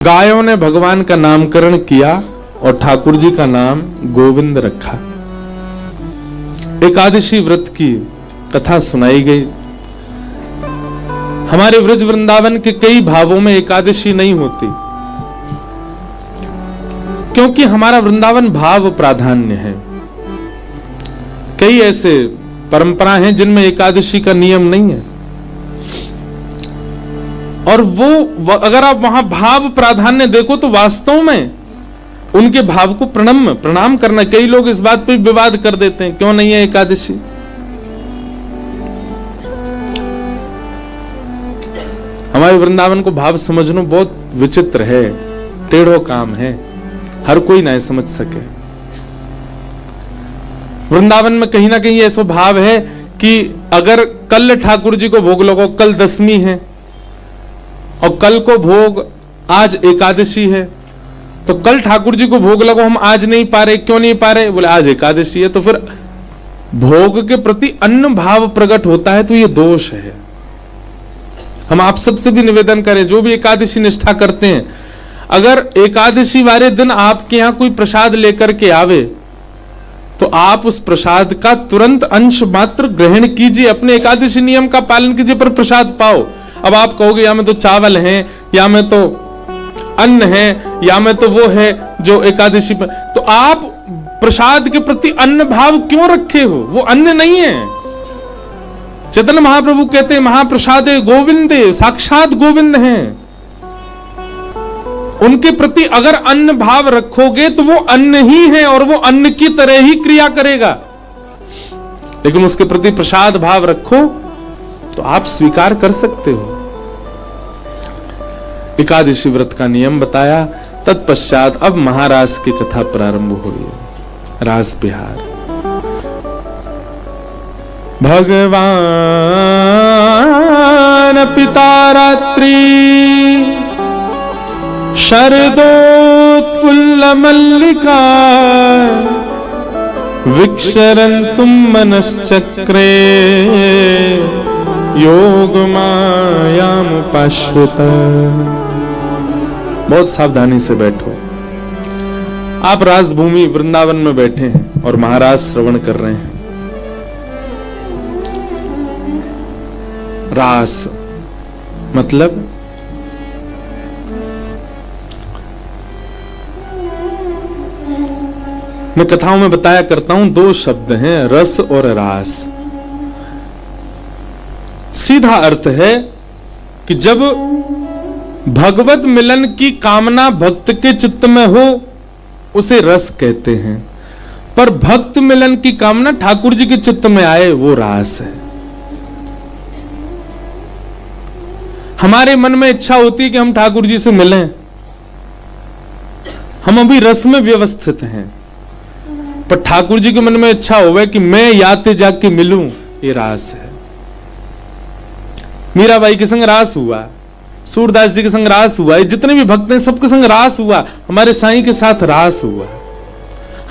गायों ने भगवान का नामकरण किया और ठाकुर जी का नाम गोविंद रखा। एकादशी व्रत की कथा सुनाई गई। हमारे व्रज वृंदावन के कई भावों में एकादशी नहीं होती, क्योंकि हमारा वृंदावन भाव प्राधान्य है। कई ऐसे परंपराएं हैं जिनमें एकादशी का नियम नहीं है, और वो अगर आप वहां भाव प्राधान्य देखो तो वास्तव में उनके भाव को प्रणाम करना। कई लोग इस बात पे विवाद कर देते हैं, क्यों नहीं है एकादशी। हमारे वृंदावन को भाव समझना बहुत विचित्र है, टेढ़ो काम है, हर कोई ना समझ सके। वृंदावन में कहीं ना कहीं ऐसा भाव है कि अगर कल ठाकुर जी को भोग लगाओ, कल दशमी है और कल को भोग, आज एकादशी है, तो कल ठाकुर जी को भोग लगाओ, हम आज नहीं पा रहे, क्यों नहीं पा रहे, बोले आज एकादशी है। तो फिर भोग के प्रति अन्न भाव प्रकट होता है, तो ये दोष है। हम आप सबसे भी निवेदन करें, जो भी एकादशी निष्ठा करते हैं, अगर एकादशी वाले दिन आपके यहां कोई प्रसाद लेकर के आवे तो आप उस प्रसाद का तुरंत अंश मात्र ग्रहण कीजिए, अपने एकादशी नियम का पालन कीजिए, पर प्रसाद पाओ। अब आप कहोगे या में तो चावल है, या में तो अन्न है, या में तो वो है जो एकादशी पर, तो आप प्रसाद के प्रति अन्न भाव क्यों रखे हो? वो अन्न नहीं है। चैतन्य महाप्रभु कहते हैं महाप्रसादे गोविंदे, साक्षात गोविंद हैं। उनके प्रति अगर अन्न भाव रखोगे तो वो अन्न ही है और वो अन्न की तरह ही क्रिया करेगा। लेकिन उसके प्रति प्रसाद भाव रखो तो आप स्वीकार कर सकते हो। एकादशी व्रत का नियम बताया, तत्पश्चात अब महारास की कथा प्रारंभ हुई। रास बिहार। भगवान पिता रात्रि शरदोत्फुल्ल मल्लिका विक्षरन्तुम मनश्चक्रे योग मायामुपाश्रित। बहुत सावधानी से बैठो। आप रासभूमि वृंदावन में बैठे हैं और महाराज श्रवण कर रहे हैं। रास मतलब मैं कथाओं में बताया करता हूं, दो शब्द हैं, रस और रास। सीधा अर्थ है कि जब भगवत मिलन की कामना भक्त के चित्त में हो उसे रस कहते हैं, पर भक्त मिलन की कामना ठाकुर जी के चित्त में आए वो रास है। हमारे मन में इच्छा होती है कि हम ठाकुर जी से मिलें, हम अभी रस में व्यवस्थित हैं, पर ठाकुर जी के मन में इच्छा होवे कि मैं याते जाके मिलूं, ये रास है। मीराबाई के संग रास हुआ, सूरदास जी के संग रास हुआ, जितने भी भक्त हैं सबके संग रास हुआ, हमारे साईं के साथ रास हुआ।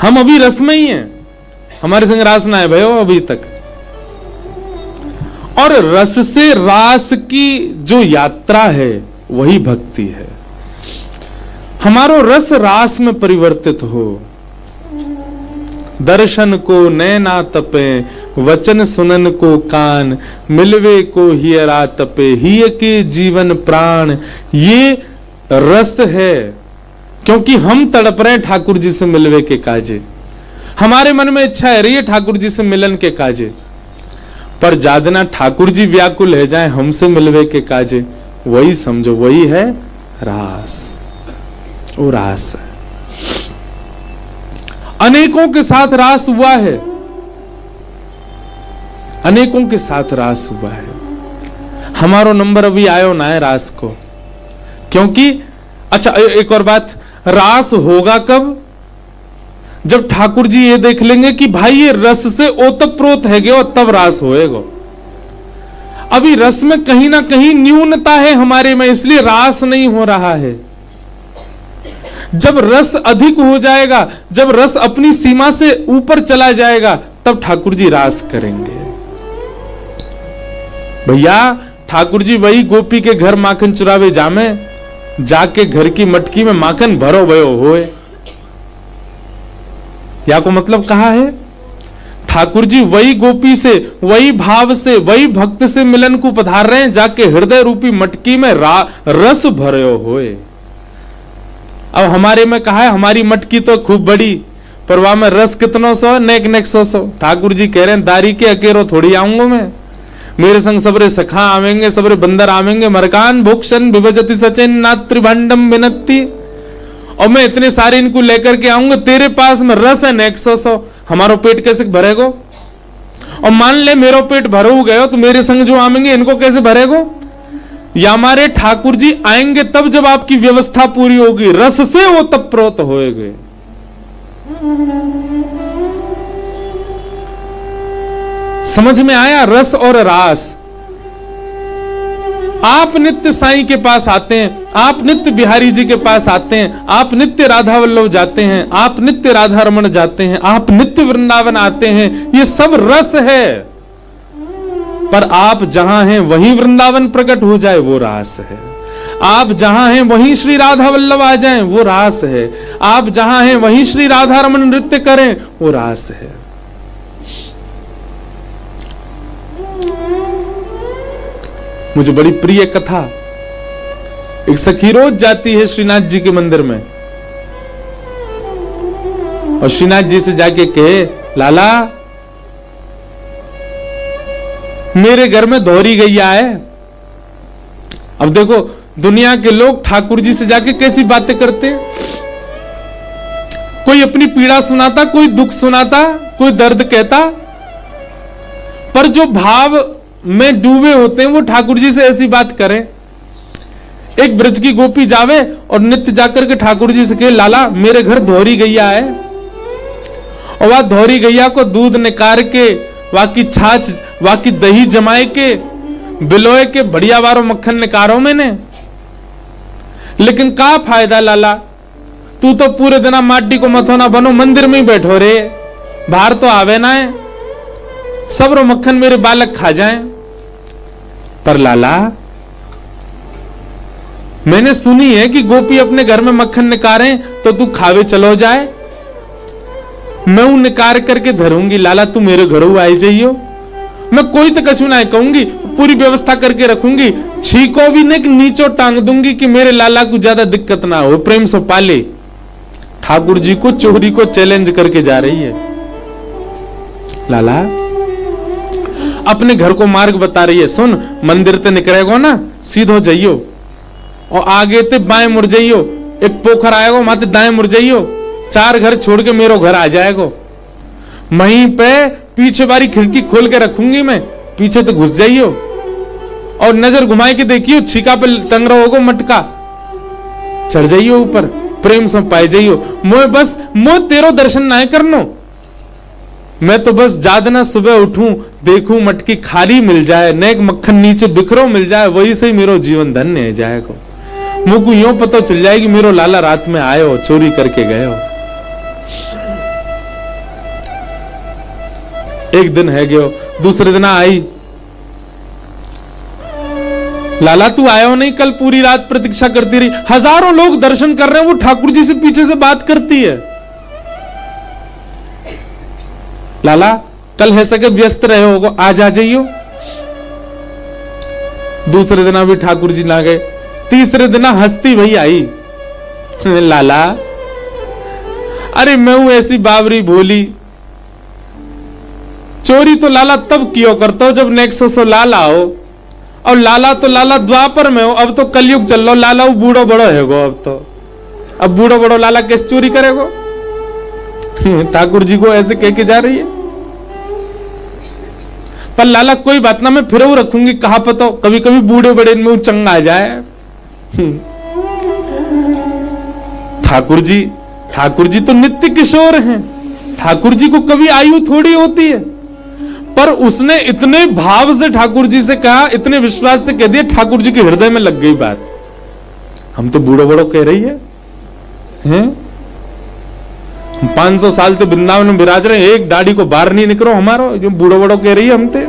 हम अभी रस में ही हैं, हमारे संग रास ना है भयो अभी तक। और रस से रास की जो यात्रा है वही भक्ति है। हमारो रस रास में परिवर्तित हो। दर्शन को नैना तपे, वचन सुनन को कान, मिलवे को हियरा तपे, हिय के जीवन प्राण। ये रस है, क्योंकि हम तड़प रहे ठाकुर जी से मिलवे के काजे। हमारे मन में इच्छा है रही है ठाकुर जी से मिलन के काजे, पर जादना ठाकुर जी व्याकुल है जाए हमसे मिलवे के काजे, वही समझो वही है रास। वो रास है। अनेकों के साथ रास हुआ है, अनेकों के साथ रास हुआ है। हमारो नंबर अभी आयो ना है रास को, क्योंकि अच्छा एक और बात, रास होगा कब? जब ठाकुर जी ये देख लेंगे कि भाई ये रस से ओतप्रोत है गयो, तब रास होएगा। अभी रस में कहीं ना कहीं न्यूनता है हमारे में, इसलिए रास नहीं हो रहा है। जब रस अधिक हो जाएगा, जब रस अपनी सीमा से ऊपर चला जाएगा, तब ठाकुर जी रास करेंगे। भैया ठाकुर जी वही गोपी के घर माखन चुरावे जामे, जाके घर की मटकी में माखन भरो भयो होए। या को मतलब कहा है, ठाकुर जी वही गोपी से, वही भाव से, वही भक्त से मिलन को पधार रहे हैं, जाके हृदय रूपी मटकी में रस भरो होए। अब हमारे में कहा है, हमारी मटकी तो खूब बड़ी, पर वहां में रस कितनों सौ, नेक नेक सौ। ठाकुर जी कह रहे हैं, दारी के अकेरो थोड़ी आऊंगा मैं, मेरे संग सबरे सखा आवेंगे, सबरे बंदर आवेंगे। मरकान भूक्षण विभजति सचिन नात्रिभांडम विनती, और मैं इतने सारे इनको लेकर के आऊंगा, तेरे पास में रस है नेक सौ। हमारो पेट कैसे भरेगो? और मान ले मेरो पेट भरो गयो, तो मेरे संग जो आवेंगे इनको कैसे भरेगो? या हमारे ठाकुर जी आएंगे तब जब आपकी व्यवस्था पूरी होगी, रस से वो तब प्रोत होएगे। समझ में आया? रस और रास। आप नित्य साईं के पास आते हैं, आप नित्य बिहारी जी के पास आते हैं, आप नित्य राधा वल्लभ जाते हैं, आप नित्य राधा रमण जाते हैं, आप नित्य वृंदावन आते हैं, ये सब रस है। पर आप जहां हैं वहीं वृंदावन प्रकट हो जाए, वो रास है। आप जहां हैं वहीं श्री राधा वल्लभ आ जाएं, वो रास है। आप जहां हैं वहीं श्री राधा रमण नृत्य करें, वो रास है। मुझे बड़ी प्रिय कथा, एक सखी रोज जाती है श्रीनाथ जी के मंदिर में, और श्रीनाथ जी से जाके कहे, लाला मेरे घर में धोरी गैया है। अब देखो दुनिया के लोग ठाकुर जी से जाके कैसी बातें करते, कोई अपनी पीड़ा सुनाता, कोई दुख सुनाता, कोई दर्द कहता, पर जो भाव में डूबे होते हैं वो ठाकुर जी से ऐसी बात करें। एक ब्रज की गोपी जावे और नित्य जाकर के ठाकुर जी से कहे, लाला मेरे घर धोरी गैया है, और वह धोरी गैया को दूध निकाल के, वाकी छाछ, वाकी दही जमाए के, बिलोए के बढ़िया वारो मक्खन निकारो मैंने, लेकिन का फायदा लाला, तू तो पूरे दिन माटी को मथोना बनो, मंदिर में ही बैठो रे, बाहर तो आवे ना है, सब रो मक्खन मेरे बालक खा जाएं। पर लाला मैंने सुनी है कि गोपी अपने घर में मक्खन निकारे तो तू खावे चलो जाए, मैं वो निकार करके धरूंगी, लाला तू मेरे घरों आई जाइयो, मैं कोई तो कछु ना कहूंगी, पूरी व्यवस्था करके रखूंगी, छीको भी नहीं नीचो टांग दूंगी कि मेरे लाला को ज्यादा दिक्कत ना हो, प्रेम से पाले। ठाकुर जी को चोरी को चैलेंज करके जा रही है। लाला अपने घर को मार्ग बता रही है, सुन मंदिर ते निकलेगो ना, सीधो जाइयो, और आगे ते बाएं मुड़ जाइयो, एक पोखर आएगो माते दाएं मुड़ जाइयो, 4 घर छोड़ के मेरो घर आ जाएगो, वहीं पे पीछे वाली खिड़की खोल के रखूंगी मैं, पीछे तो घुस जाइयो, और नजर घुमाए के देखियो, छीका पे टंग रहा होगा मटका, चढ़ जाइयो ऊपर, प्रेम से पाए जाइयो। मोह तेरो दर्शन ना करनो, मैं तो बस जादना सुबह उठूं, देखूं मटकी खाली मिल जाए, नेक मक्खन नीचे बिखरो मिल जाए, वही से ही मेरो जीवन धन्य है जाएगा। मुझको यूं पता चल जाएगी मेरो लाला रात में आयो, चोरी करके गयो। एक दिन है गयो, दूसरे दिन आई, लाला तू आयो नहीं, कल पूरी रात प्रतीक्षा करती रही, हजारों लोग दर्शन कर रहे हैं, वो ठाकुर जी से पीछे से बात करती है, लाला कल है सके व्यस्त रहे होगो, आज आ जाइयो। दूसरे दिन भी ठाकुर जी ना गए, तीसरे दिन हंसती भई आई, लाला अरे मैं हूं ऐसी बाबरी भोली, चोरी तो लाला तब क्यों करता हो जब नेक्सो सो लाला हो, और लाला तो लाला द्वापर में हो, अब तो कलयुग चल लो, लाला वो बूढ़ो बड़ो है गो, अब बूढ़ो बड़ो लाला कैसे चोरी करेगो? ठाकुर जी को ऐसे कह के जा रही है। पर लाला कोई बात ना, मैं फिर वो रखूंगी, कहा पता कभी कभी बूढ़े बड़े में चंगा आ जाए। ठाकुर जी तो नित्य किशोर हैं, ठाकुर जी को कभी आयु थोड़ी होती है, पर उसने इतने भाव से ठाकुर जी से कहा, इतने विश्वास से कह दिया, ठाकुर जी के हृदय में लग गई बात। हम तो बूढ़ो बड़ो कह रही है? 500 साल तो वृंदावन में विराज रहे, एक दाढ़ी को बाहर नहीं निकलो हमारो, जो बूढ़ो बड़ो कह रही है हमते।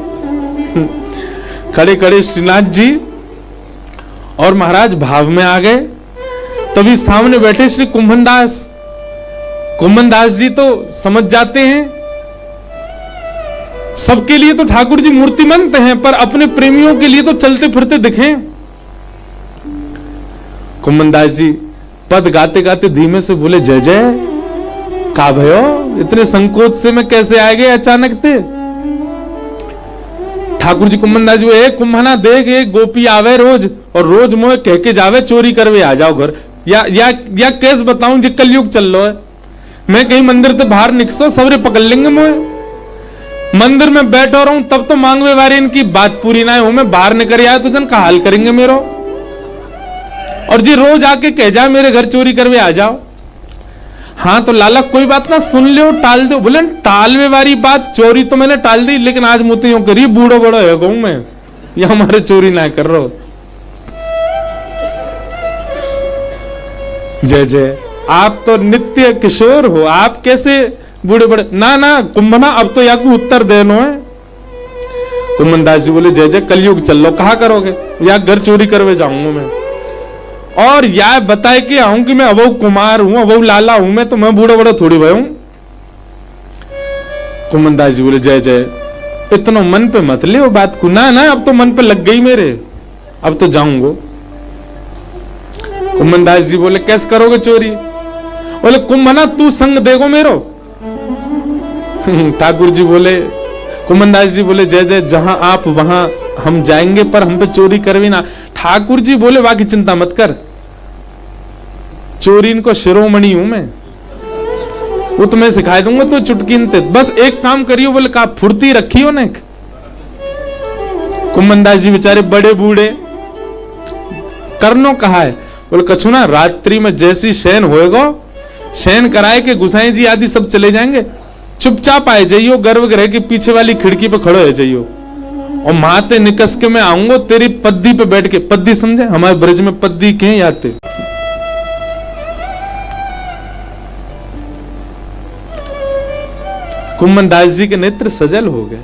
खड़े खड़े श्रीनाथ जी और महाराज भाव में आ गए, तभी सामने बैठे श्री कुंभनदास जी तो समझ जाते हैं, सबके लिए तो ठाकुर जी मूर्तिमंत हैं, पर अपने प्रेमियों के लिए तो चलते फिरते दिखे। कुंभनदास जी पद गाते गाते धीमे से बोले, जय जय, का भयो, इतने संकोच से मैं कैसे आ गए अचानक थे? ठाकुर जी कुंभनदास जी, ए कुंभना देख, एक गोपी आवे रोज और रोज मोए कह के जावे चोरी करवे आ जाओ घर, या कैसे बताऊं जी कलयुग चल लो है, मैं कहीं मंदिर से बाहर निकसो सबरे पकड़ लेंगे मोए, मंदिर में बैठो रहूं तब तो मांगवे वारी इनकी बात पूरी ना हो, मैं बाहर निकल आया तो जन का हाल करेंगे मेरो, और जी रोज आके कह जाए मेरे घर चोरी करवे आ जाओ। हाँ तो लाला कोई बात ना, सुन लो, टाल दो। बोले टालवे वाली बात, चोरी तो मैंने टाल दी, लेकिन आज मोती यूं करी, बूढ़ो बड़ो है गऊ मैं, ये हमारे चोरी ना कर रहे हो। जय जय, आप तो नित्य किशोर हो, आप कैसे बूढ़े बड़े? ना ना कुंभना, अब तो याकू उत्तर देनो है। कुंभनदास जी बोले, जय जय, कलयुग चल लो, कहा करोगे? या घर चोरी करवे जाऊंगा मैं, और या बताए कि आऊं कि मैं अबो कुमार हूं, अबो लाला हूं मैं, तो मैं बूढ़ा बड़ा थोड़ी भाई हूं। कुंभनदास जी बोले, जय जय, इतना मन पे मत ले वो बात को। ना ना अब तो मन पे लग गई मेरे, अब तो जाऊंगा। कुंभनदास जी बोले, कैसे करोगे चोरी? बोले कुंभना तू संग देगो मेरो। ठाकुर जी बोले, कुंभनदास जी बोले, जय जय, जहां आप वहां हम जाएंगे, पर हम पे चोरी करवी ना। ठाकुर जी बोले, बाकी चिंता मत कर, चोरी इनको शिरोमणि हूं मैं, वो तुम्हें सिखा दूंगा, तो चुटकी बस एक काम करियो। बोले का फुर्ती रखियो ना। कुंभनदास जी बेचारे बड़े बूढ़े, करनो कहा है? बोले कछु ना, रात्रि में जैसी शयन होएगा, शयन कराए के गुसाई जी आदि सब चले जाएंगे, चुपचाप आए जाइयो, गर्भगृह के पीछे वाली खिड़की पे खड़ो हो जाइयो, और माते निकस के मैं आऊंगा तेरी पद्दी पे बैठ के। पद्दी समझे? हमारे ब्रज में पद्दी के याते। कुंभनदास जी के नेत्र सजल हो गए।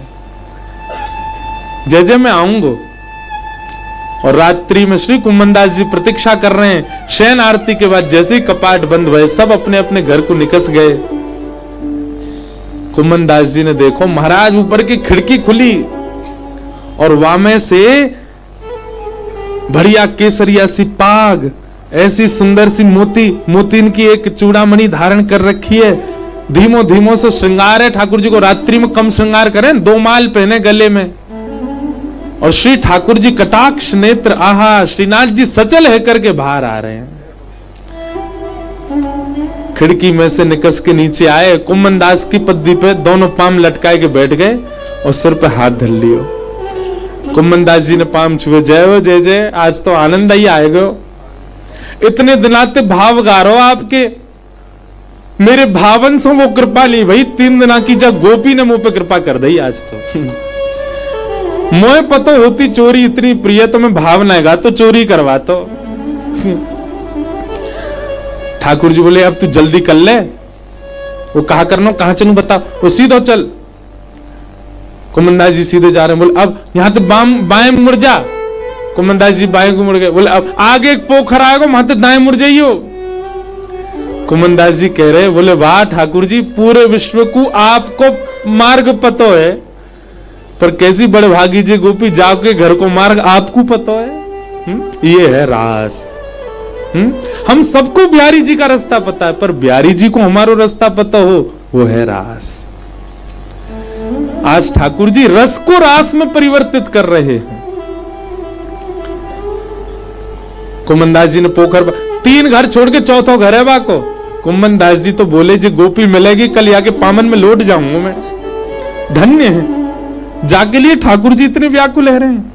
जय जय, मैं आऊंगा। और रात्रि में श्री कुंभनदास जी प्रतीक्षा कर रहे हैं। शयन आरती के बाद जैसे ही कपाट बंद हुए, सब अपने अपने घर को निकस गए। कुंभनदास जी ने देखो, महाराज ऊपर की खिड़की खुली और वामे से बढ़िया केसरिया सी पाग, ऐसी सुंदर सी मोतीन की एक चूड़ामणि धारण कर रखी है। धीमो धीमो से श्रृंगार है। ठाकुर जी को रात्रि में कम श्रृंगार करें, 2 माल पहने गले में, और श्री ठाकुर जी कटाक्ष नेत्र, आहा, श्रीनाथ जी सचल है करके बाहर आ रहे हैं। खिड़की में से निकस के नीचे आए, कुंभनदास की पद्दी पे दोनों पाम लटकाए के बैठ गए और सिर पे हाथ धर लियो। कुंभनदास जी ने पाम छुए, जय हो जय जय, आज तो आनंद ही आएगा। इतने दिनाते भाव गा रहो आपके, मेरे भावन से वो कृपा ली भाई, 3 दिना की जब गोपी ने मुंह पे कृपा कर दी आज तो। मोए पता होती चोरी इतनी प्रिय, तो मैं भावना गा तो चोरी करवा तो। ठाकुर जी बोले, अब तू जल्दी कर ले। वो कहा करना, कहां चलूं बता? वो सीधो चल। कुंभनदास जी सीधे जा रहे हैं। बोले अब यहां तो बाएं मुड़ जा। कुंभनदास जी बाएं को मुड़ गए। बोले अब आगे एक पोखर आएगा, वहां तो दाएं मुड़ जाइयो। कुंभनदास जी कह रहे, बोले वाह ठाकुर जी, पूरे विश्व को आपको मार्ग पता है, पर कैसी बड़भागी जी गोपी, जाके घर को मार्ग आपको पता है। ये है रास। हम सबको बिहारी जी का रास्ता पता है, पर बिहारी जी को हमारा रास्ता पता हो, वो है रास। आज ठाकुर जी रस को रास में परिवर्तित कर रहे हैं। कुंभनदास जी ने पोखर 3 घर छोड़ के चौथा घर है बाको। कुंभनदास जी तो बोले, जी गोपी मिलेगी कल आके पामन में लौट जाऊंगा मैं। धन्य है, जाके लिए ठाकुर जी इतने व्याकुल रहे हैं।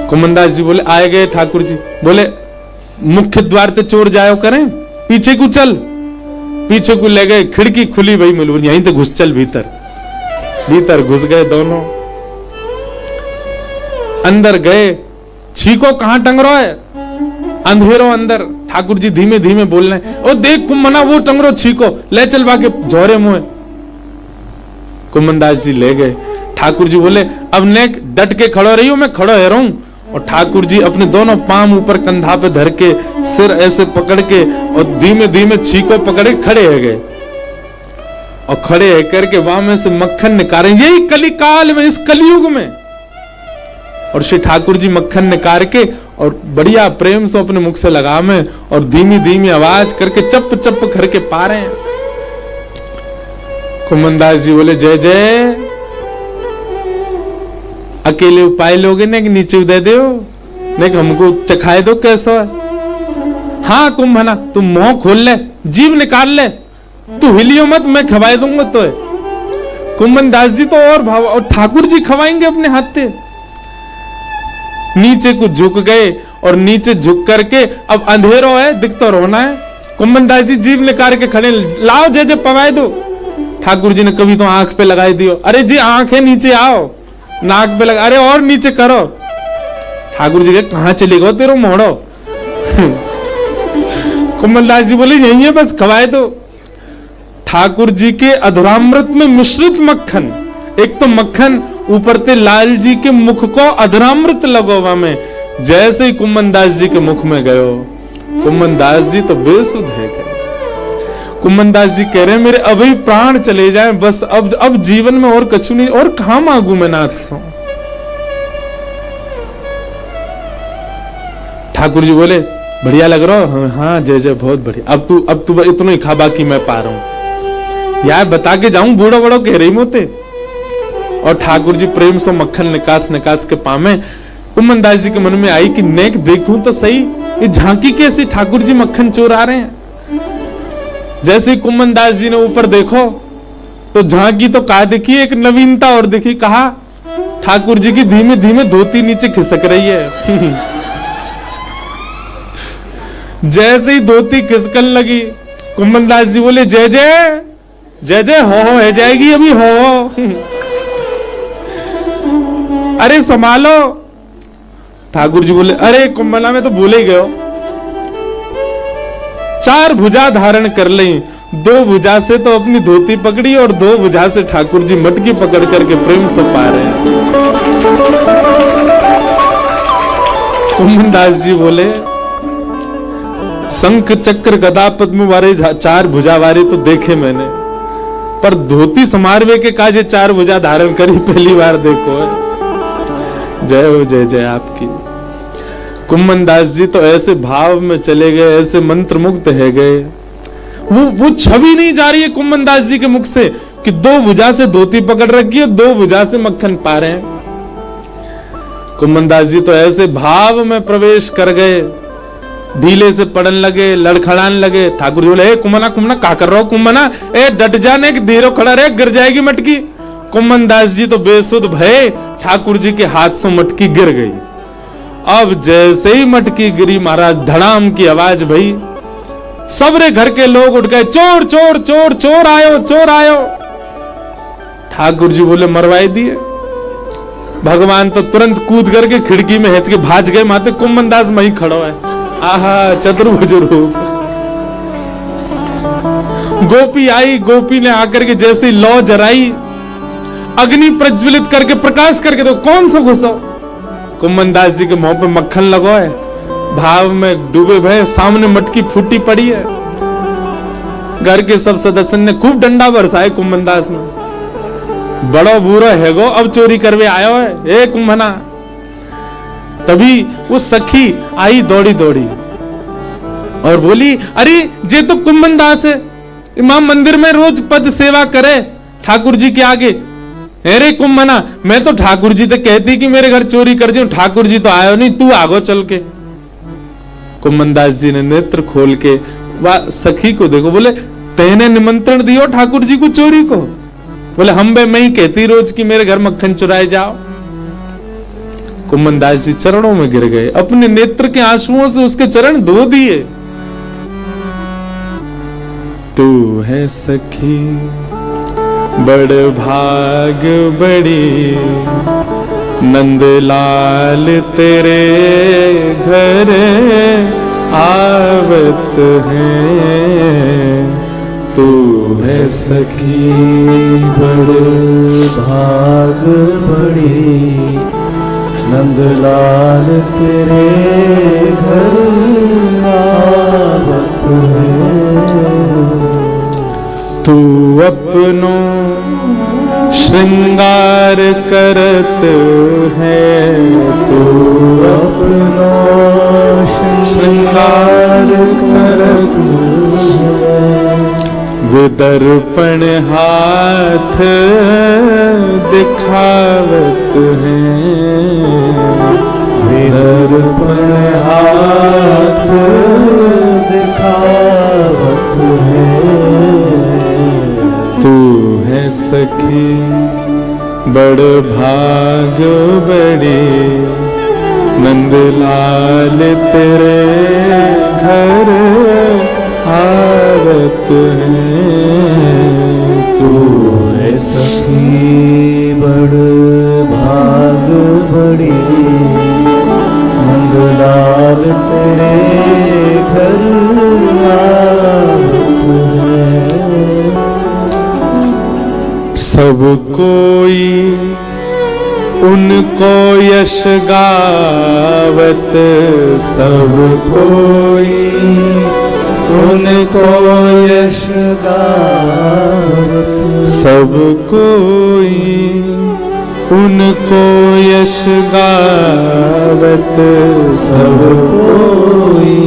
कुंभनदास जी बोले, आए गए ठाकुर जी। बोले मुख्य द्वार ते चोर जायो करें, पीछे को चल। पीछे को ले गए, खिड़की खुली भाई, मिल यहीं तो घुस चल भीतर। भीतर घुस गए दोनों, अंदर गए। छीको कहां टंग रहा है? अंधेरो अंदर। ठाकुर जी धीमे धीमे बोल रहे हैं, ओ देख कुंभना, वो टंगरो छीको, ले चल बाके झोरे मुंह। कुंभनदास जी ले गए। ठाकुर जी बोले, अब नेक डट के खड़ो रही हूं, मैं खड़ो है रहूं, और ठाकुर जी अपने दोनों पांव ऊपर कंधा पे धर के, सिर ऐसे पकड़ के और धीमे धीमे छीको पकड़े खड़े हो गए, और खड़े है करके वहां में से मक्खन निकाले, यही कलिकाल में, इस कलयुग में। और श्री ठाकुर जी मक्खन निकाल के और बढ़िया प्रेम से अपने मुख से लगा में, और धीमी धीमी आवाज करके चप चप करके पा रहे हैं। कुमनदास जी बोले जय जय, अकेले उपाय लोगे ने कि नीचे दे दो, नहीं हमको चखाए दो कैसा है। हाँ कुंभना तुम मुंह खोल ले, जीभ निकाल ले, तू हिलियो मत, मैं खवाए दूंगा तो। कुंभनदास जी तो और भाव, और ठाकुर जी खवाएंगे अपने हाथ से। नीचे को झुक गए, और नीचे झुक करके अब अंधेरो है, दिख तो रोना है। कुंभनदास जी जीभ निकाल के खड़े, लाओ जय जय पवाए दो। ठाकुर जी ने कभी तो आंख पे लगाई दियो, अरे जी आंख है नीचे आओ, नाक पे लगा, अरे और नीचे करो। ठाकुर जी के कहां चले गो तेरो मोड़ो। कुंभनदास जी बोले यही है बस, खवाए दो। ठाकुर जी के अधरामृत में मिश्रित मक्खन, एक तो मक्खन ऊपर ते लाल जी के मुख को अधरामृत लगोवा में, जैसे ही कुंभनदास जी के मुख में गयो, कुंभनदास जी तो बेसुध है गए। कुंभनदास जी कह रहे मेरे अभी प्राण चले जाएं, बस अब जीवन में और कछु नहीं, और कहां मांगू मैं नाथ सो। ठाकुर जी बोले बढ़िया लग रहा हो, हाँ जय जय बहुत बढ़िया, अब तू इतना ही खाबा की मैं पा रहा हूं यार, बता के जाऊं बूढ़ो बड़ो कह रही मोते। और ठाकुर जी प्रेम से मक्खन निकास के पामे। कुंभनदास जी के मन में आई कि नेक देखूं तो सही, ये झांकी कैसी, ठाकुर जी मक्खन चोर आ रहे हैं। जैसे ही कुंभनदास जी ने ऊपर देखो तो झांकी तो कहा दिखी, एक नवीनता और दिखी, कहा ठाकुर जी की धीमे धीमे धोती नीचे खिसक रही है। जैसे ही धोती खिसकन लगी, कुंभनदास जी बोले जय जय जय जय, हो है जाएगी अभी, हो अरे संभालो। ठाकुर जी बोले अरे कुंभला में तो भूल ही गयो, 4 भुजा धारण कर ली, 2 भुजा से तो अपनी धोती पकड़ी, और 2 भुजा से ठाकुर जी मटकी पकड़ करके प्रेम से पा रहे हैं। कुंभनदास जी बोले शंख चक्र गदा पद्म वाले 4 भुजा वाले तो देखे मैंने, पर धोती समारवे के काजे 4 भुजा धारण करी पहली बार देखो है। जय हो जय जय आपकी। कुंभनदास जी तो ऐसे भाव में चले गए, ऐसे मंत्र मुग्ध है गए, वो छवि नहीं जा रही है कुंभनदास जी के मुख से कि 2 भुजा से धोती पकड़ रखी है, 2 भुजा से मक्खन पा रहे हैं। कुंभनदास जी तो ऐसे भाव में प्रवेश कर गए, ढीले से पड़न लगे, लड़खड़ाने लगे। ठाकुर जी बोले कुंभना कुंभना क्या कर रहा हो, कुंभना ए डट जाने, धीरे खड़ा रहे, गिर जाएगी मटकी। कुंभनदास जी तो बेसुध भय, ठाकुर जी के हाथ से मटकी गिर गई। अब जैसे ही मटकी गिरी महाराज, धड़ाम की आवाज भई, सबरे घर के लोग उठ गए, चोर चोर चोर चोर आयो चोर आयो। ठाकुर जी बोले मरवाई दिए। भगवान तो तुरंत कूद करके खिड़की में हेच के भाज गए, माते कुंभनदास वहीं खड़ो है। आहा चतुर्भुज रूप। गोपी आई, गोपी ने आकर के जैसे लौ जराई, अग्नि प्रज्वलित करके प्रकाश करके तो कौन सा घुसा। कुंभनदास जी के मुंह पे मक्खन लगो है, भाव में डूबे भय, सामने मटकी फूटी पड़ी है। घर के सब सदस्य ने खूब डंडा बरसाए कुंभनदास में, बड़ो बूढ़ो है गो अब चोरी करवे आयो है ए कुंभना। तभी वो सखी आई दौड़ी दौड़ी और बोली अरे जे तो कुंभनदास है, इमाम मंदिर में रोज पद सेवा करे ठाकुर जी के आगे। अरे कुंभना मैं तो ठाकुर जी तो कहती कि मेरे घर चोरी कर जाऊं, ठाकुर जी तो आयो नहीं, तू आगो चल के। कुंभनदास जी ने नेत्र खोल के वह सखी को देखो, बोले तेने निमंत्रण दियो ठाकुर जी को चोरी को? बोले हम बे मैं ही कहती रोज कि मेरे घर मक्खन चुराए जाओ। कुंभनदास जी चरणों में गिर गए, अपने नेत्र के आंसुओं से उसके चरण धो दिए। तू है सखी बड़ भाग बड़ी, नंदलाल तेरे घर आवत है। तू है सखी बड़ भाग बड़ी, नंदलाल तेरे घर आवत है। तू अपनो श्रृंगार करत है, तू अपनो श्रृंगार करत है। विदर्पण हाथ दिखावत है, विदर्पण हाथ दिखावत है। तू है सखी बड़ भाग बड़ी, नंदलाल तेरे घर आवत है। तू है सखी बड़ भाग बड़ी, नंदलाल तेरे घर आवत है। सब कोई उनको यश गावत, सब कोई उनको यश गावत, सब कोई उनको यश गावत, सब कोई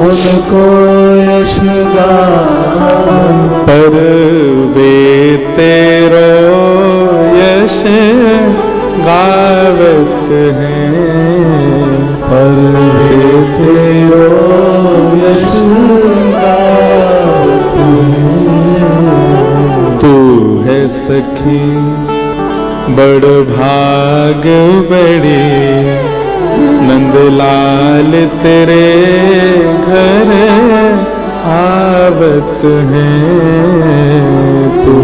उनको यश गावत। पर वे तेरो यश गावत हैं, पर वे तेरो यश गावत हैं। तू है सखी बड़ भाग बड़ी, नंदलाल तेरे घर आवत है। तू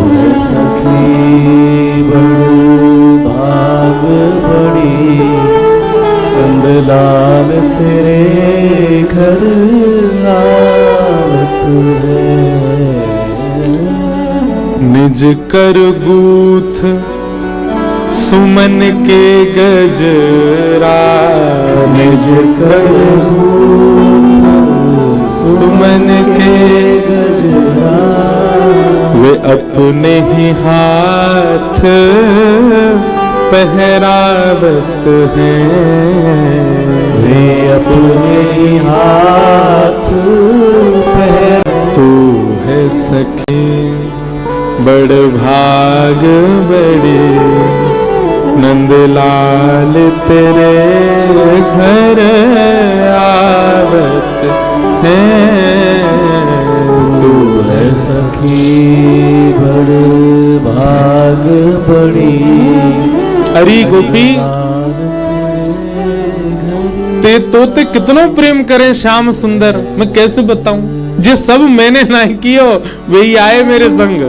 है सखी बड़ भाग बड़ी, नंदलाल तेरे घर आवत है। निज कर गूथ सुमन के गजरा, निज कर गूथ सुमन के गजरा। वे अपने ही हाथ पहरावत हैं, वे अपने ही हाथ पहरा। तू है सखी बड़ भाग बड़ी, नंदलाल तेरे घर आवत है। तू है सखी बड़ भाग बड़ी। अरे गोपी ते तोते कितना प्रेम करे श्याम सुंदर, मैं कैसे बताऊं। जे सब मैंने ना कियो वही आए मेरे संग।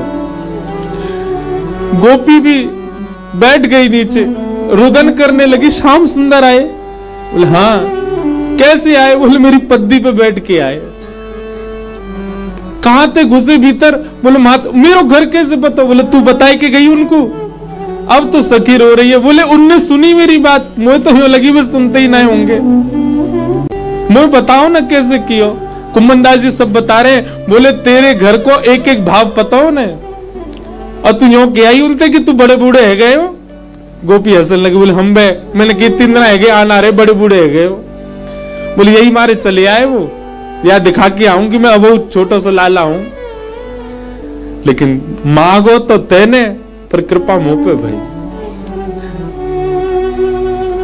गोपी भी बैठ गई नीचे, रुदन करने लगी। श्याम सुंदर आए? बोले हाँ। कैसे आए? बोले मेरी पद्दी पे बैठ के आए। कहां थे? घुसे भीतर। बोले मात मेरा घर कैसे पता? बोले तू बताए के गई उनको। अब तो सखी रो रही है। बोले उनने सुनी मेरी बात, मुझे तो यूं लगी बस सुनते ही नहीं होंगे। मुझे बताओ ना कैसे कियो। कुम्मनदास जी सब बता रहे हैं। बोले तेरे घर को एक एक भाव पता हो ना, और तू यूं कह आई उनते कि तू बड़े बूढ़े है गए हो। गोपी हंसने लगी। बोले हम बे, मैंने कि 3 दिन है गए आना रहे, बड़े बूढ़े है गए हो। बोले यही मारे चले आए वो, या दिखा के आऊं कि मैं अब छोटा सा लाला हूं। लेकिन मांगो तो तेने, पर कृपा मुंह पे भाई।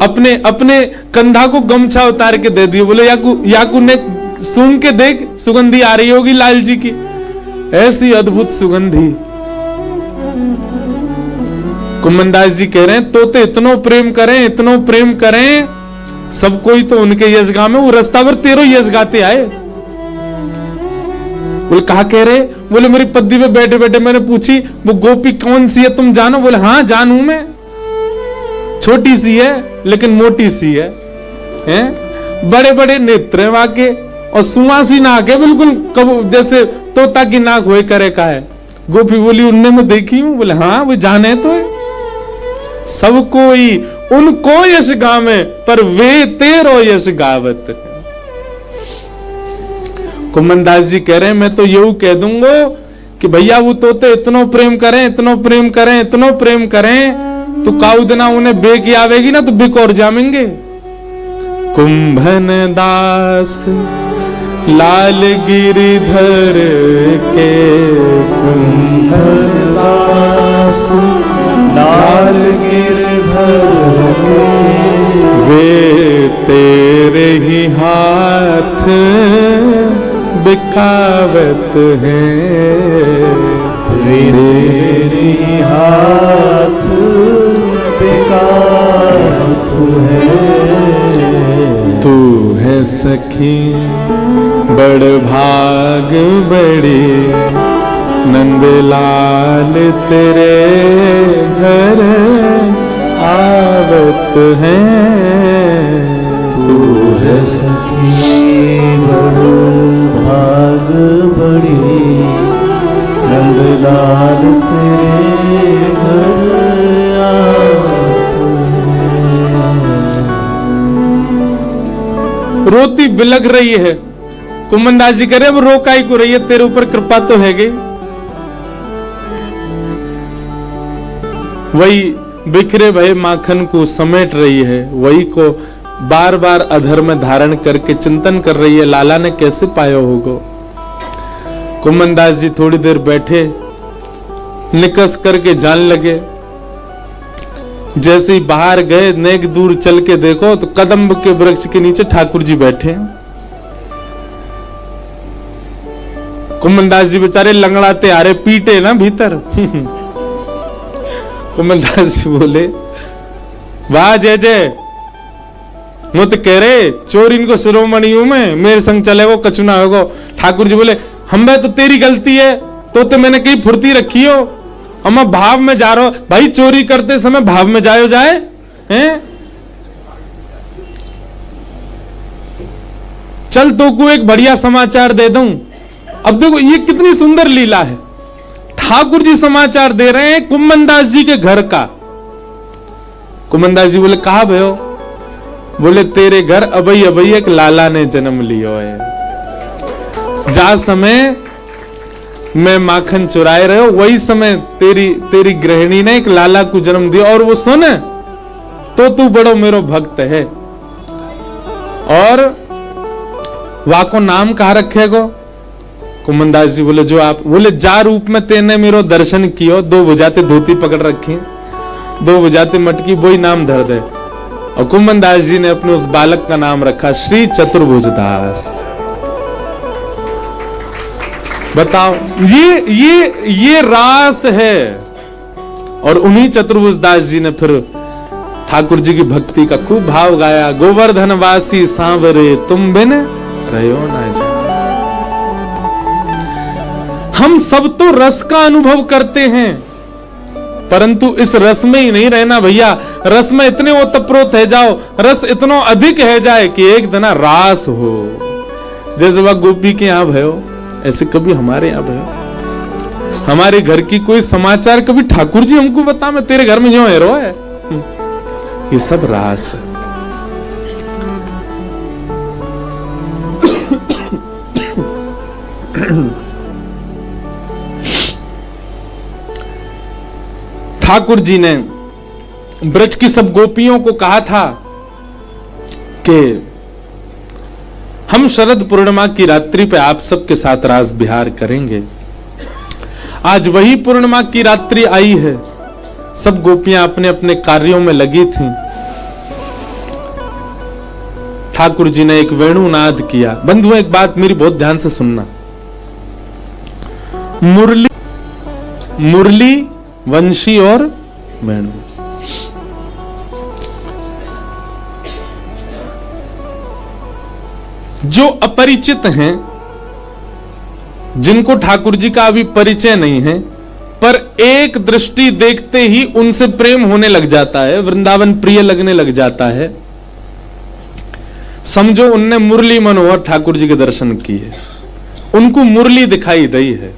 अपने अपने कंधा को गमछा उतार के दे दिए। बोले याकू ने सूंघ के देख, सुगंधी आ रही होगी लाल जी की, ऐसी अद्भुत सुगंधी। कुम्मनदास जी कह रहे हैं तोते इतनो प्रेम करें, इतनो प्रेम करें, सब कोई तो उनके यश गा में, वो रास्ता भर तेरो यश गाते आए। बोले कहा कह रहे? बोले मेरी पद्दी पे बैठे बैठे मैंने पूछी वो गोपी कौन सी है तुम जानो? बोले हाँ जानू मैं, छोटी सी है लेकिन मोटी सी है, बड़े बड़े नेत्र हैं वाके, और सुहासी नाक है बिल्कुल, कब जैसे तोता की नाक हुए करे का है। गोपी बोली उनने मैं देखी हूं। बोले हाँ वो जाने तो है। सब कोई उनको यश गावे पर वे तेरो यश गावत है। कुमनदास जी कह रहे हैं मैं तो यूं कह दूंगा कि भैया वो तोते इतनो प्रेम करें, इतनो प्रेम करें, इतनो प्रेम करें, तो काउ दिना उन्हें बेकी आवेगी ना तो बिक और जामेंगे। कुंभन दास लाल गिरिधर के, कुंभन दास लाल गिरधर के, वे तेरे ही हाथ बिकावत हैं, तेरे ही हाथ बिकावत है। तू है सखी बड़ भाग बड़ी, नंदलाल तेरे घर आवत हैं। तू है सखी बड़ भाग बड़ी, नंदलाल तेरे घर आवत है। रोती बिलग रही है। कुमनदास जी कह रहे अब रोकाई को रही है, तेरे ऊपर कृपा तो है गई। वही बिखरे भय माखन को समेट रही है, वही को बार बार अधर में धारण करके चिंतन कर रही है, लाला ने कैसे पाया होगा। कुमनदास जी थोड़ी देर बैठे, निकस करके जान लगे। जैसे ही बाहर गए, नेक दूर चल के देखो तो कदम्ब के वृक्ष के नीचे ठाकुर जी बैठे हैं। कुमनदास जी बेचारे लंगड़ाते आ रहे, पीटे ना भीतर। कुमनदास जी बोले वाह जय जय, वो तो कह रहे चोर इनको शिरोमणि हूं मैं, मेरे संग चले वो कछु ना होगो। ठाकुर जी बोले हम तो तेरी गलती है, तो मैंने कहीं फुर्ती रखी हो, हम भाव में जा रहा हो। भाई चोरी करते समय भाव में जाए हैं? चल तो को एक बढ़िया समाचार दे दूं। अब देखो ये कितनी सुंदर लीला है। ठाकुर जी समाचार दे रहे हैं कुमनदास जी के घर का। कुमनदास जी बोले कहा भयो? बोले तेरे घर अबई अबई एक लाला ने जन्म लियो है। जा समय मैं माखन चुराए रहे हो, वही समय तेरी गृहिणी ने एक लाला को जन्म दिया, और वो सुन तो तू बड़ो मेरो भक्त है। और वाको नाम कहा रखेगो? कुमनदास जी बोले जो आप बोले जा रूप में तेने मेरो दर्शन कियो, दो बुझाते धोती पकड़ रखी, दो बुझाते मटकी, वही नाम धर दे। और कुमनदास जी ने अपने उस बालक का नाम रखा श्री चतुर्भुज दास। बताओ ये रास है। और उन्हीं चतुर्भुज दास जी ने फिर ठाकुर जी की भक्ति का खूब भाव गाया। गोवर्धन वासी सांवरे तुम बिन रहो ना जा। हम सब तो रस का अनुभव करते हैं, परंतु इस रस में ही नहीं रहना भैया। रस में इतने ओतप्रोत है जाओ, रस इतना अधिक है जाए कि एक दिन रास हो। जैसे वह गोपी के यहां भयो, ऐसे कभी हमारे यहां भयो। हमारे घर की कोई समाचार कभी ठाकुर जी हमको बता, मैं तेरे घर में यूं है रो है। ये सब रास है। ठाकुर जी ने ब्रज की सब गोपियों को कहा था कि हम शरद पूर्णिमा की रात्रि पे आप सबके साथ रास विहार करेंगे। आज वही पूर्णिमा की रात्रि आई है। सब गोपियां अपने अपने कार्यों में लगी थीं। ठाकुर जी ने एक वेणुनाद किया। बंधुओं एक बात मेरी बहुत ध्यान से सुनना। मुरली वंशी और वेणु, जो अपरिचित हैं, जिनको ठाकुर जी का अभी परिचय नहीं है, पर एक दृष्टि देखते ही उनसे प्रेम होने लग जाता है, वृंदावन प्रिय लगने लग जाता है, समझो उनने मुरली मनोहर ठाकुर जी के दर्शन किए, उनको मुरली दिखाई दी है।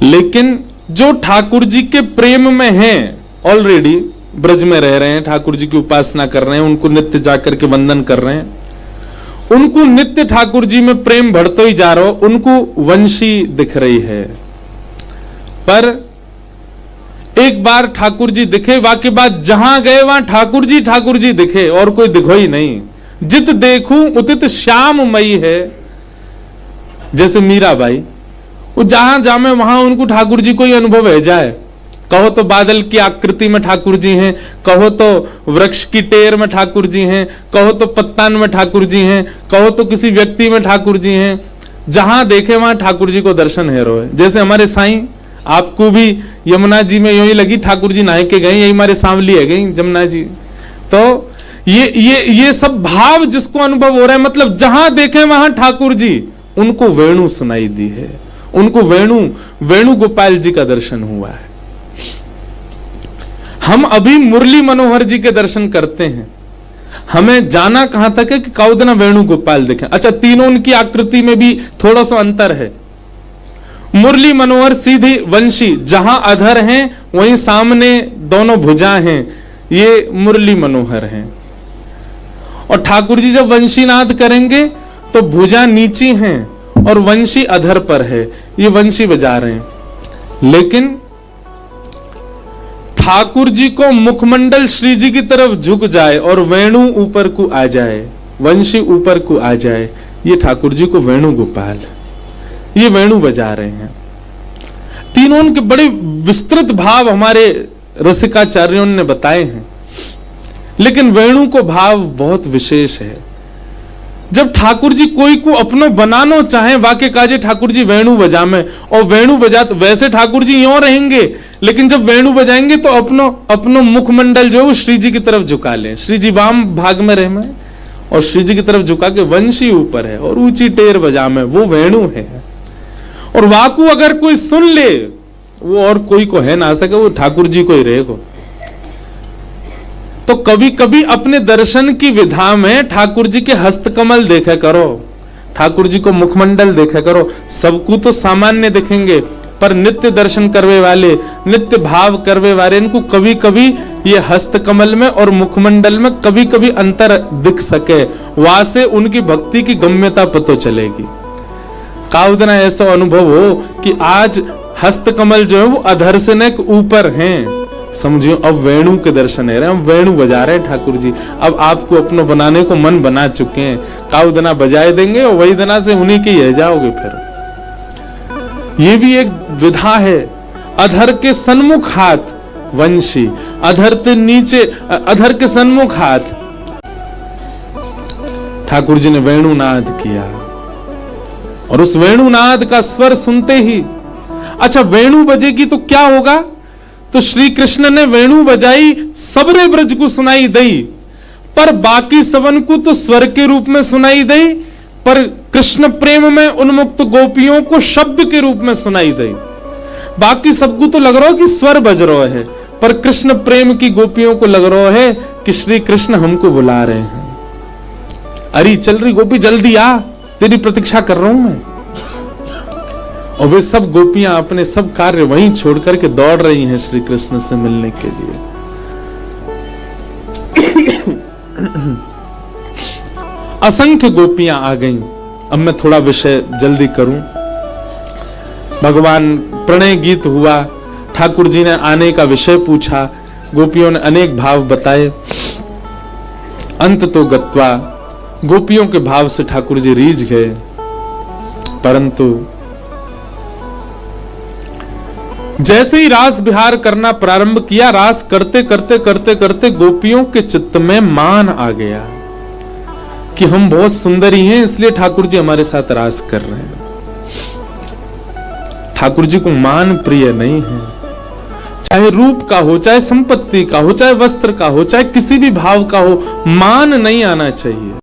लेकिन जो ठाकुर जी के प्रेम में हैं ऑलरेडी, ब्रज में रह रहे हैं, ठाकुर जी की उपासना कर रहे हैं, उनको नित्य जाकर के वंदन कर रहे हैं, उनको नित्य ठाकुर जी में प्रेम बढ़ता ही जा रहा हो, उनको वंशी दिख रही है। पर एक बार ठाकुर जी दिखे, वाकई बात जहां गए वहां ठाकुर जी दिखे, और कोई दिखो ही नहीं। जित देखूं उतित श्याममयी है, जैसे मीराबाई, वो जहां जामे वहां उनको ठाकुर जी को ही अनुभव है जाए। कहो तो बादल की आकृति में ठाकुर जी हैं, कहो तो वृक्ष की टेर में ठाकुर जी हैं, कहो तो पत्तान में ठाकुर जी हैं, कहो तो किसी व्यक्ति में ठाकुर जी हैं। जहां देखे वहां ठाकुर जी को दर्शन है रोए। जैसे हमारे साईं, आपको भी यमुना जी में यूं ही लगी ठाकुर जी नहा के गए, यही हमारे सांवली है गई जमुना जी। तो ये सब भाव जिसको अनुभव हो रहा है, मतलब जहां देखे वहां ठाकुर जी, उनको वेणु सुनाई दी है, उनको वेणु गोपाल जी का दर्शन हुआ है। हम अभी मुरली मनोहर जी के दर्शन करते हैं, हमें जाना कहां तक है कि काउदना वेणु गोपाल देखें। अच्छा, तीनों उनकी आकृति में भी थोड़ा सा अंतर है। मुरली मनोहर सीधी वंशी, जहां अधर हैं वहीं सामने दोनों भुजा हैं, ये मुरली मनोहर हैं। और ठाकुर जी जब वंशीनाद करेंगे तो भुजा नीची हैं और वंशी अधर पर है, ये वंशी बजा रहे हैं। लेकिन ठाकुर जी को मुखमंडल श्री जी की तरफ झुक जाए और वेणु ऊपर को आ जाए, वंशी ऊपर को आ जाए, ये ठाकुर जी को वेणु गोपाल, ये वेणु बजा रहे हैं। तीनों के बड़े विस्तृत भाव हमारे रसिकाचार्यों ने बताए हैं, लेकिन वेणु को भाव बहुत विशेष है। जब ठाकुर जी कोई को अपनो बनानो चाहे, वाके काजे ठाकुर जी वेणु बजामे, और वेणु बजात वैसे ठाकुर जी यूं रहेंगे, लेकिन जब वेणु बजाएंगे तो अपनो मुखमंडल जो है वो श्री जी की तरफ झुका लें। श्री जी वाम भाग में रहे में और श्री जी की तरफ झुका के वंशी ऊपर है और ऊंची टेर बजामे, वो वेणु है। और वाकू अगर कोई सुन ले, वो और कोई को है ना सके, वो ठाकुर जी को ही रहेगा। तो कभी कभी अपने दर्शन की विधा में ठाकुर जी के हस्तकमल देखा करो, ठाकुर जी को मुखमंडल देखा करो। सबको तो सामान्य दिखेंगे, पर नित्य दर्शन करवे वाले, नित्य भाव करवे वाले, इनको कभी कभी ये हस्तकमल में और मुखमंडल में कभी कभी अंतर दिख सके, वहां से उनकी भक्ति की गम्यता पता चलेगी। काउदना ऐसा अनुभव हो कि आज हस्तकमल जो है वो अधर से न ऊपर हैं, समझियो अब वेणु के दर्शन है रहे, हम वेणु बजा रहे हैं ठाकुर जी। अब आपको अपना बनाने को मन बना चुके हैं, काउदना बजाए देंगे और वही दना से उन्हीं के ही जाओगे। फिर ये भी एक विधा है। अधर के सन्मुख हाथ वंशी, अधर के नीचे, अधर के सन्मुख हाथ ठाकुर जी ने वेणुनाद किया, और उस वेणुनाद का स्वर सुनते ही, अच्छा वेणु बजेगी तो क्या होगा? तो श्री कृष्ण ने वेणु बजाई, सबरे ब्रज को सुनाई दई, पर बाकी सबन को तो स्वर के रूप में सुनाई दई, पर कृष्ण प्रेम में उन्मुक्त गोपियों को शब्द के रूप में सुनाई दई। बाकी सबको तो लग रहा हो कि स्वर बज रहा है, पर कृष्ण प्रेम की गोपियों को लग रहा है कि श्री कृष्ण हमको बुला रहे हैं। अरे चल रही गोपी, जल्दी आ, तेरी प्रतीक्षा कर रहा हूं मैं। और वे सब गोपियां अपने सब कार्य वहीं छोड़ करके दौड़ रही हैं श्री कृष्ण से मिलने के लिए। असंख्य गोपियां आ गईं। अब मैं थोड़ा विषय जल्दी करूं। भगवान प्रणय गीत हुआ, ठाकुर जी ने आने का विषय पूछा, गोपियों ने अनेक भाव बताए। अंत तो गत्वा, गोपियों के भाव से ठाकुर जी रीझ गए, परंतु जैसे ही रास विहार करना प्रारंभ किया, रास करते करते करते करते गोपियों के चित्त में मान आ गया कि हम बहुत सुंदरी हैं, इसलिए ठाकुर जी हमारे साथ रास कर रहे हैं। ठाकुर जी को मान प्रिय नहीं है, चाहे रूप का हो, चाहे संपत्ति का हो, चाहे वस्त्र का हो, चाहे किसी भी भाव का हो, मान नहीं आना चाहिए।